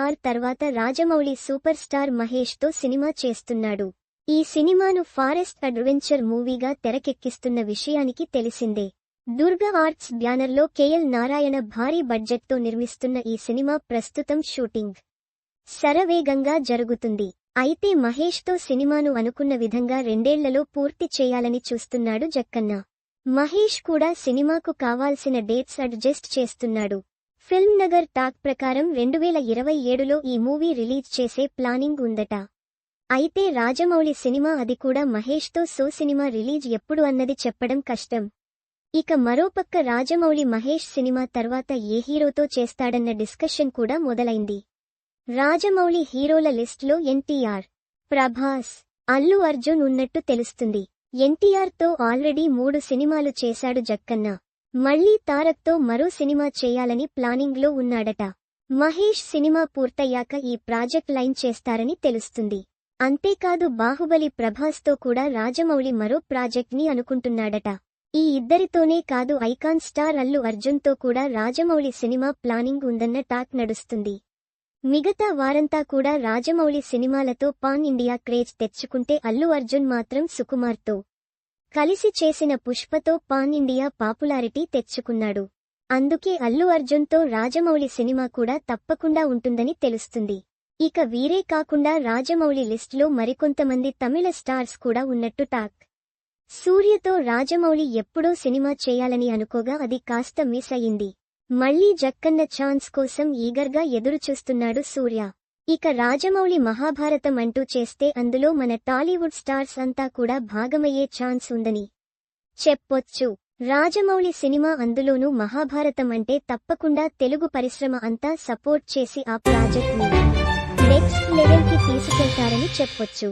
RRR తర్వాత Rajamouli super star Mahesh తో cinema చేస్తున్నాడు. ఈ సినిమాను ఫారెస్ట్ అడ్వెంచర్ మూవీగా తెరకెక్కిస్తున్న విషయానికి తెలిసిందే. దుర్గా ఆర్ట్స్ బ్యానర్లో KL నారాయణ భారీ బడ్జెట్తో నిర్మిస్తున్న ఈ సినిమా ప్రస్తుతం షూటింగ్ శరవేగంగా జరుగుతుంది. అయితే మహేష్ తో సినిమాను అనుకున్న విధంగా 2 ఏళ్లలో పూర్తి చేయాలని చూస్తున్నాడు జక్కన్న. మహేష్ కూడా సినిమాకు కావాల్సిన డేట్స్ అడ్జస్ట్ చేస్తున్నాడు. ఫిల్మ్ నగర్ టాక్ ప్రకారం 2027లో ఈ మూవీ రిలీజ్ చేసే ప్లానింగ్ ఉందట. అయితే రాజమౌళి సినిమా, అది కూడా మహేష్ తో సినిమా రిలీజ్ ఎప్పుడు అన్నది చెప్పడం కష్టం. ఇక మరోపక్క రాజమౌళి మహేష్ సినిమా తర్వాత ఏ హీరోతో చేస్తాడన్న డిస్కషన్ కూడా మొదలైంది. రాజమౌళి హీరోల లిస్టులో NTR, ప్రభాస్, అల్లు అర్జున్ ఉన్నట్టు తెలుస్తుంది. NTR తో ఆల్రెడీ 3 సినిమాలు చేశాడు జక్కన్న. మళ్లీ తారక్ తో మరో సినిమా చేయాలని ప్లానింగ్లో ఉన్నాడట. మహేష్ సినిమా పూర్తయ్యాక ఈ ప్రాజెక్ట్ లైన్ చేస్తారని తెలుస్తుంది. అంతేకాదు బాహుబలి ప్రభాస్ తో కూడా రాజమౌళి మరో ప్రాజెక్ట్ ని అనుకుంటున్నాడట. ఈ ఇద్దరితోనే కాదు, ఐకాన్ స్టార్ అల్లు అర్జున్ తో కూడా రాజమౌళి సినిమా ప్లానింగ్ ఉందన్న టాక్ నడుస్తుంది. మిగతా వారంతా కూడా రాజమౌళి సినిమాలతో పాన్ ఇండియా క్రేజ్ తెచ్చుకుంటే, అల్లు అర్జున్ మాత్రం సుకుమార్ తో కలిసి చేసిన పుష్పతో పాన్ ఇండియా పాపులారిటీ తెచ్చుకున్నాడు. అందుకే అల్లు అర్జున్ తో రాజమౌళి సినిమా కూడా తప్పకుండా ఉంటుందని తెలుస్తుంది. ఇక వీరే కాకుండా రాజమౌళి లిస్టులో మరికొంతమంది తమిళ స్టార్స్ కూడా ఉన్నట్టు టాక్. సూర్యతో రాజమౌళి ఎప్పుడో సినిమా చేయాలని అనుకోగా అది కాస్త మిస్ అయింది. మళ్లీ జక్కన్న ఛాన్స్ కోసం ఈగర్గా ఎదురుచూస్తున్నాడు సూర్య. ఇక రాజమౌళి మహాభారతం అంటూ చేస్తే అందులో మన టాలీవుడ్ స్టార్స్ అంతా కూడా భాగమయ్యే ఛాన్స్ ఉందని చెప్పొచ్చు. రాజమౌళి సినిమా, అందులోనూ మహాభారతం అంటే తప్పకుండా తెలుగు పరిశ్రమ అంతా సపోర్ట్ చేసి ఆ ప్రాజెక్ట్ ని నెక్స్ట్ లెవెల్ కి తీసుకెళ్తారని చెప్పొచ్చు.